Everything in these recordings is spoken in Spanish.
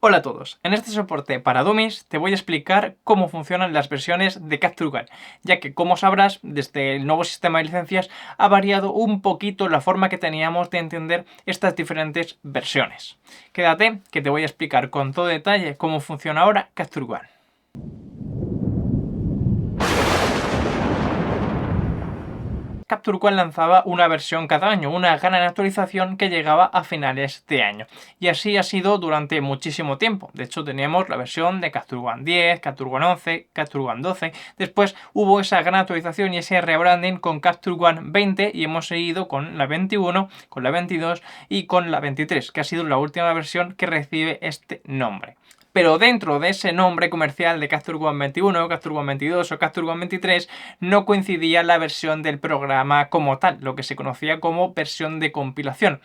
Hola a todos, en este soporte para Dummies te voy a explicar cómo funcionan las versiones de Capture One, ya que como sabrás, desde el nuevo sistema de licencias ha variado un poquito la forma que teníamos de entender estas diferentes versiones. Quédate que te voy a explicar con todo detalle cómo funciona ahora Capture One. Capture One lanzaba una versión cada año, una gran actualización que llegaba a finales de año. Y así ha sido durante muchísimo tiempo. De hecho, teníamos la versión de Capture One 10, Capture One 11, Capture One 12. Después hubo esa gran actualización y ese rebranding con Capture One 20 y hemos seguido con la 21, con la 22 y con la 23, que ha sido la última versión que recibe este nombre. Pero dentro de ese nombre comercial de Capture One 21, Capture One 22 o Capture One 23 no coincidía la versión del programa como tal, lo que se conocía como versión de compilación.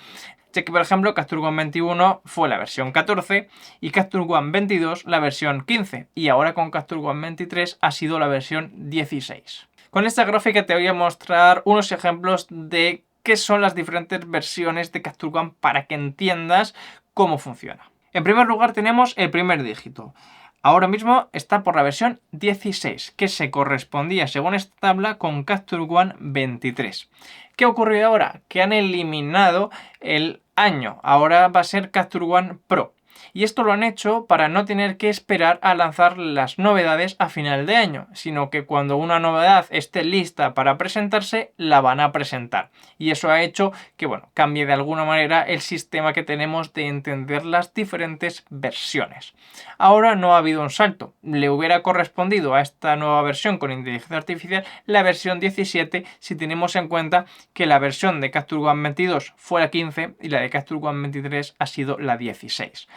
Ya que, por ejemplo, Capture One 21 fue la versión 14 y Capture One 22 la versión 15 y ahora con Capture One 23 ha sido la versión 16. Con esta gráfica te voy a mostrar unos ejemplos de qué son las diferentes versiones de Capture One para que entiendas cómo funciona. En primer lugar tenemos el primer dígito. Ahora mismo está por la versión 16, que se correspondía, según esta tabla, con Capture One 23. ¿Qué ha ocurrido ahora? Que han eliminado el año. Ahora va a ser Capture One Pro. Y esto lo han hecho para no tener que esperar a lanzar las novedades a final de año, sino que cuando una novedad esté lista para presentarse, la van a presentar. Y eso ha hecho que, cambie de alguna manera el sistema que tenemos de entender las diferentes versiones. Ahora no ha habido un salto. Le hubiera correspondido a esta nueva versión con inteligencia artificial la versión 17 si tenemos en cuenta que la versión de Capture One 22 fue la 15 y la de Capture One 23 ha sido la 16.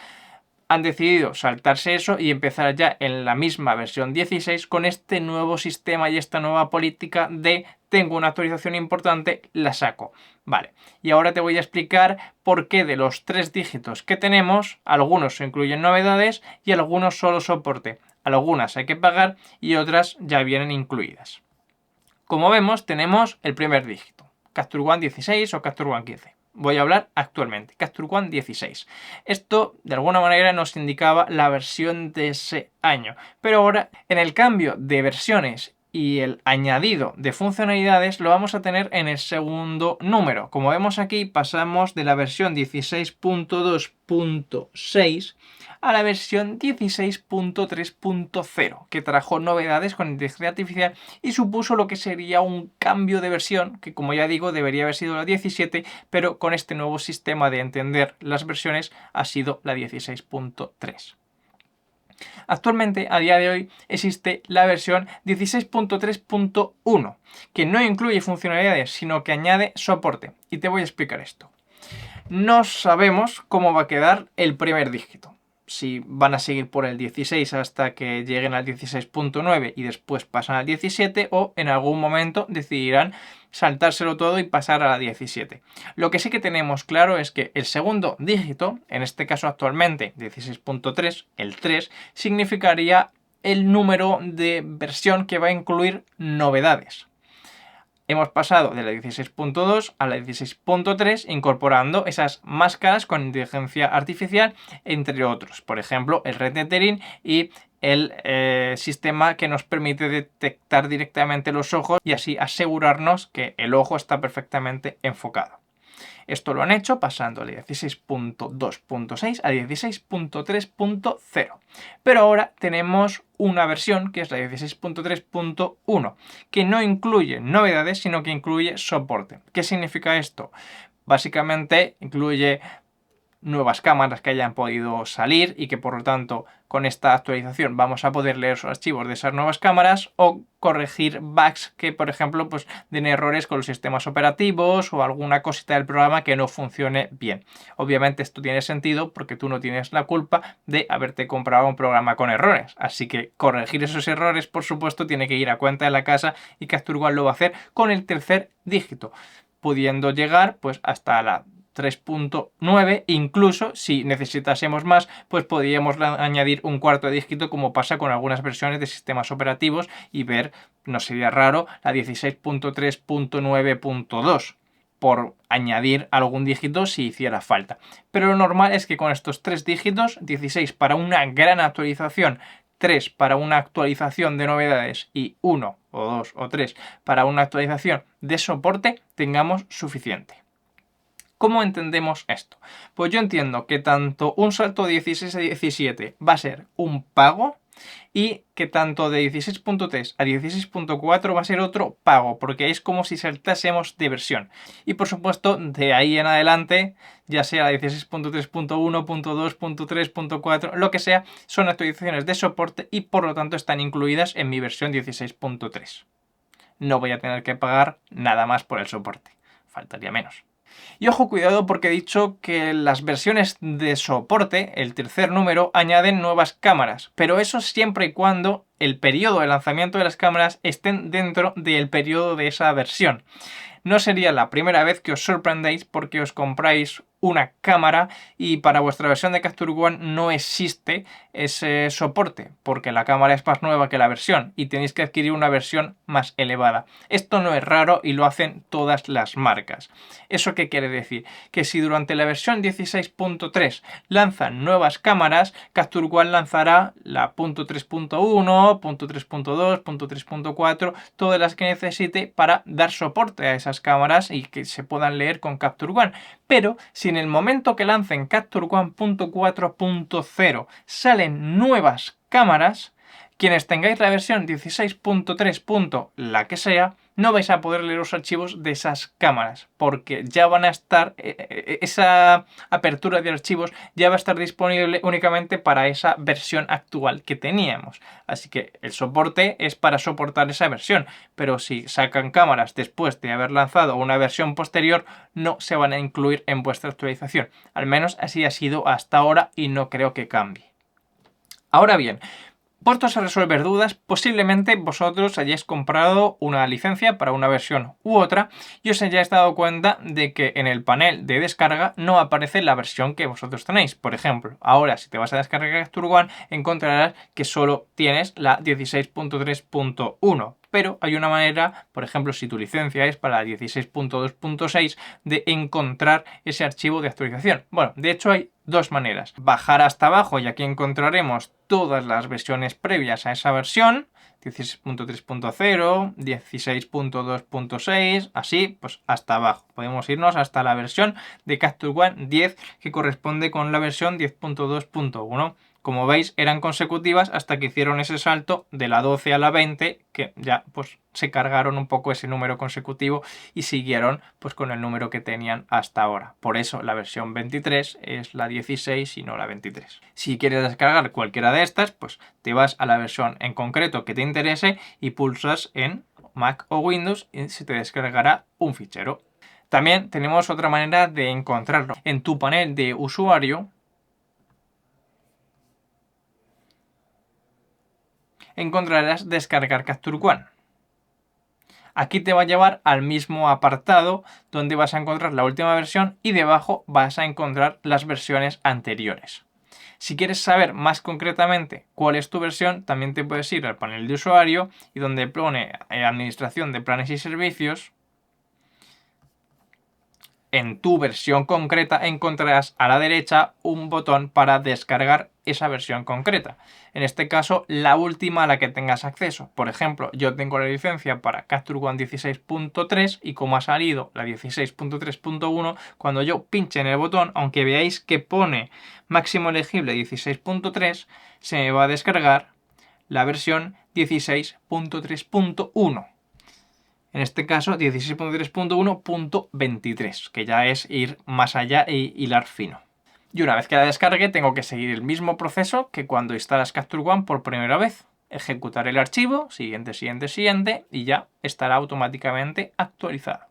Han decidido saltarse eso y empezar ya en la misma versión 16 con este nuevo sistema y esta nueva política de tengo una actualización importante, la saco. Vale, y ahora te voy a explicar por qué de los 3 dígitos que tenemos, algunos incluyen novedades y algunos solo soporte. Algunas hay que pagar y otras ya vienen incluidas. Como vemos, tenemos el primer dígito, Capture One 16 o Capture One 15. Voy a hablar actualmente, Capture One 16. Esto de alguna manera nos indicaba la versión de ese año. Pero ahora, en el cambio de versiones y el añadido de funcionalidades lo vamos a tener en el segundo número. Como vemos aquí, pasamos de la versión 16.2.6 a la versión 16.3.0, que trajo novedades con inteligencia artificial y supuso lo que sería un cambio de versión, que como ya digo debería haber sido la 17, pero con este nuevo sistema de entender las versiones ha sido la 16.3. Actualmente, a día de hoy, existe la versión 16.3.1, que no incluye funcionalidades, sino que añade soporte. Y te voy a explicar esto. No sabemos cómo va a quedar el primer dígito. Si van a seguir por el 16 hasta que lleguen al 16.9 y después pasan al 17, o en algún momento decidirán saltárselo todo y pasar a la 17. Lo que sí que tenemos claro es que el segundo dígito, en este caso actualmente 16.3, el 3, significaría el número de versión que va a incluir novedades. Hemos pasado de la 16.2 a la 16.3 incorporando esas máscaras con inteligencia artificial, entre otros. Por ejemplo, el red tethering y el sistema que nos permite detectar directamente los ojos y así asegurarnos que el ojo está perfectamente enfocado. Esto lo han hecho pasando de 16.2.6 a 16.3.0. Pero ahora tenemos una versión que es la 16.3.1, que no incluye novedades, sino que incluye soporte. ¿Qué significa esto? Básicamente incluye nuevas cámaras que hayan podido salir y que por lo tanto con esta actualización vamos a poder leer los archivos de esas nuevas cámaras o corregir bugs que por ejemplo den errores con los sistemas operativos o alguna cosita del programa que no funcione bien. Obviamente esto tiene sentido porque tú no tienes la culpa de haberte comprado un programa con errores, así que corregir esos errores por supuesto tiene que ir a cuenta de la casa y Capture One lo va a hacer con el tercer dígito, pudiendo llegar pues hasta la 3.9, incluso si necesitásemos más, pues podríamos añadir un cuarto dígito como pasa con algunas versiones de sistemas operativos y ver, no sería raro, la 16.3.9.2. por añadir algún dígito si hiciera falta. Pero lo normal es que con estos 3 dígitos, 16 para una gran actualización, 3 para una actualización de novedades y 1 o 2 o 3 para una actualización de soporte, tengamos suficiente. ¿Cómo entendemos esto? Pues yo entiendo que tanto un salto de 16 a 17 va a ser un pago y que tanto de 16.3 a 16.4 va a ser otro pago, porque es como si saltásemos de versión. Y por supuesto, de ahí en adelante, ya sea 16.3.1, .2, .3, .4, lo que sea, son actualizaciones de soporte y por lo tanto están incluidas en mi versión 16.3. No voy a tener que pagar nada más por el soporte, faltaría menos. Y ojo, cuidado, porque he dicho que las versiones de soporte, el tercer número, añaden nuevas cámaras, pero eso siempre y cuando el periodo de lanzamiento de las cámaras estén dentro del periodo de esa versión. No sería la primera vez que os sorprendéis porque os compráis una cámara y para vuestra versión de Capture One no existe ese soporte porque la cámara es más nueva que la versión y tenéis que adquirir una versión más elevada. Esto no es raro y lo hacen todas las marcas. ¿Eso qué quiere decir? Que si durante la versión 16.3 lanzan nuevas cámaras, Capture One lanzará la .3.1, .3.2, .3.4, todas las que necesite para dar soporte a esas cámaras y que se puedan leer con Capture One. Pero si en el momento que lancen Capture One .4.0 salen nuevas cámaras, quienes tengáis la versión 16.3. La que sea, no vais a poder leer los archivos de esas cámaras porque ya van a estar, esa apertura de archivos ya va a estar disponible únicamente para esa versión actual que teníamos. Así que el soporte es para soportar esa versión, pero si sacan cámaras después de haber lanzado una versión posterior, no se van a incluir en vuestra actualización. Al menos así ha sido hasta ahora y no creo que cambie. Ahora bien, puestos a resolver dudas, posiblemente vosotros hayáis comprado una licencia para una versión u otra y os hayáis dado cuenta de que en el panel de descarga no aparece la versión que vosotros tenéis. Por ejemplo, ahora si te vas a descargar Capture One encontrarás que solo tienes la 16.3.1. Pero hay una manera, por ejemplo, si tu licencia es para la 16.2.6, de encontrar ese archivo de actualización. Bueno, de hecho hay dos maneras. Bajar hasta abajo y aquí encontraremos todas las versiones previas a esa versión. 16.3.0, 16.2.6, así pues hasta abajo. Podemos irnos hasta la versión de Capture One 10 que corresponde con la versión 10.2.1. Como veis, eran consecutivas hasta que hicieron ese salto de la 12 a la 20, que ya pues se cargaron un poco ese número consecutivo y siguieron pues con el número que tenían hasta ahora. Por eso la versión 23 es la 16 y no la 23. Si quieres descargar cualquiera de estas, pues te vas a la versión en concreto que te interese y pulsas en Mac o Windows y se te descargará un fichero. También tenemos otra manera de encontrarlo. En tu panel de usuario encontrarás descargar Capture One. Aquí te va a llevar al mismo apartado donde vas a encontrar la última versión y debajo vas a encontrar las versiones anteriores. Si quieres saber más concretamente cuál es tu versión, también te puedes ir al panel de usuario y donde pone Administración de planes y servicios. En tu versión concreta encontrarás a la derecha un botón para descargar esa versión concreta. En este caso, la última a la que tengas acceso. Por ejemplo, yo tengo la licencia para Capture One 16.3 y como ha salido la 16.3.1, cuando yo pinche en el botón, aunque veáis que pone máximo elegible 16.3, se me va a descargar la versión 16.3.1. En este caso 16.3.1.23, que ya es ir más allá e hilar fino. Y una vez que la descargue tengo que seguir el mismo proceso que cuando instalas Capture One por primera vez. Ejecutar el archivo, siguiente, siguiente, siguiente, y ya estará automáticamente actualizado.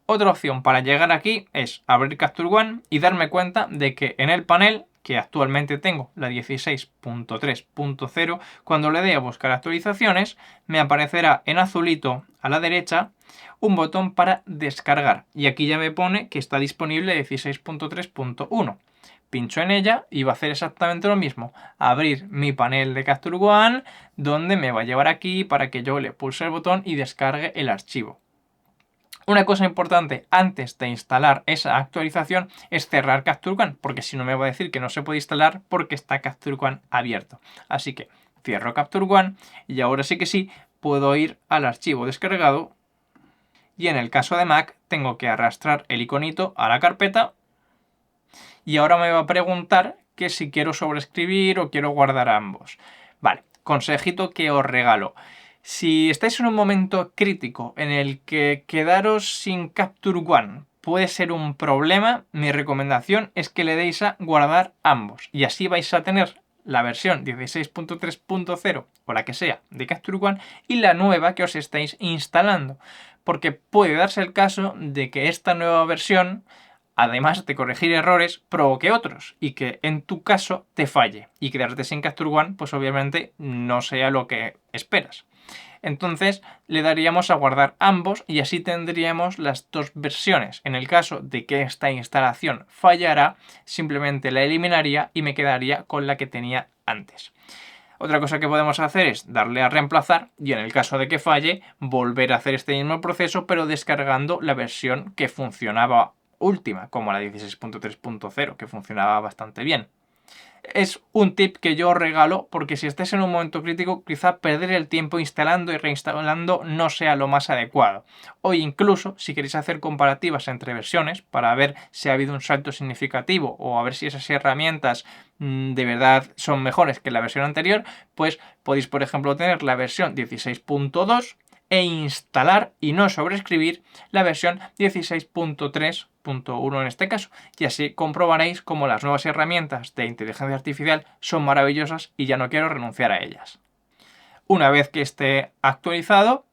Otra opción para llegar aquí es abrir Capture One y darme cuenta de que en el panel, que actualmente tengo la 16.3.0, cuando le dé a buscar actualizaciones, me aparecerá en azulito a la derecha un botón para descargar. Y aquí ya me pone que está disponible 16.3.1. Pincho en ella y va a hacer exactamente lo mismo. Abrir mi panel de Capture One, donde me va a llevar aquí para que yo le pulse el botón y descargue el archivo. Una cosa importante antes de instalar esa actualización es cerrar Capture One, porque si no me va a decir que no se puede instalar porque está Capture One abierto. Así que cierro Capture One y ahora sí que sí puedo ir al archivo descargado y en el caso de Mac tengo que arrastrar el iconito a la carpeta y ahora me va a preguntar que si quiero sobreescribir o quiero guardar ambos. Vale, consejito que os regalo. Si estáis en un momento crítico en el que quedaros sin Capture One puede ser un problema, mi recomendación es que le deis a guardar ambos y así vais a tener la versión 16.3.0 o la que sea de Capture One y la nueva que os estáis instalando, porque puede darse el caso de que esta nueva versión, además de corregir errores, provoque otros y que en tu caso te falle y quedarte sin Capture One pues obviamente no sea lo que esperas. Entonces le daríamos a guardar ambos y así tendríamos las dos versiones. En el caso de que esta instalación fallara, simplemente la eliminaría y me quedaría con la que tenía antes. Otra cosa que podemos hacer es darle a reemplazar y en el caso de que falle, volver a hacer este mismo proceso pero descargando la versión que funcionaba última, como la 16.3.0, que funcionaba bastante bien. Es un tip que yo os regalo porque si estáis en un momento crítico quizá perder el tiempo instalando y reinstalando no sea lo más adecuado. O incluso si queréis hacer comparativas entre versiones para ver si ha habido un salto significativo o a ver si esas herramientas de verdad son mejores que la versión anterior, pues podéis por ejemplo tener la versión 16.2 e instalar y no sobreescribir la versión 16.3.1 en este caso, y así comprobaréis cómo las nuevas herramientas de inteligencia artificial son maravillosas y ya no quiero renunciar a ellas. Una vez que esté actualizado,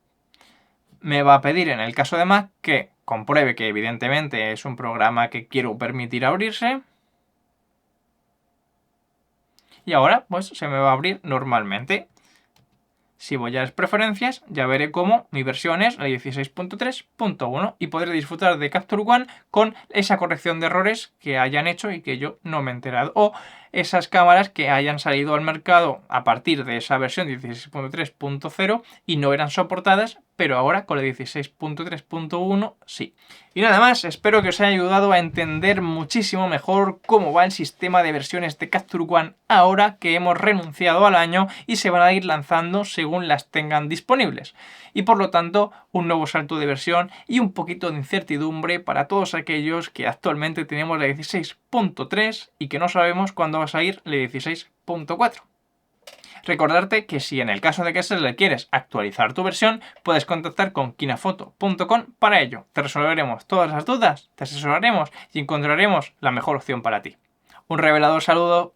me va a pedir en el caso de Mac que compruebe que evidentemente es un programa que quiero permitir abrirse. Y ahora pues se me va a abrir normalmente. Si voy a las preferencias, ya veré cómo mi versión es la 16.3.1 y podré disfrutar de Capture One con esa corrección de errores que hayan hecho y que yo no me he enterado. O esas cámaras que hayan salido al mercado a partir de esa versión 16.3.0 y no eran soportadas, pero ahora con la 16.3.1 sí. Y nada más, espero que os haya ayudado a entender muchísimo mejor cómo va el sistema de versiones de Capture One ahora que hemos renunciado al año y se van a ir lanzando según las tengan disponibles. Y por lo tanto, un nuevo salto de versión y un poquito de incertidumbre para todos aquellos que actualmente tenemos la 16.3 y que no sabemos cuándo va a salir la 16.4. Recordarte que si en el caso de que se le quieres actualizar tu versión, puedes contactar con kinafoto.com para ello. Te resolveremos todas las dudas, te asesoraremos y encontraremos la mejor opción para ti. Un revelador saludo.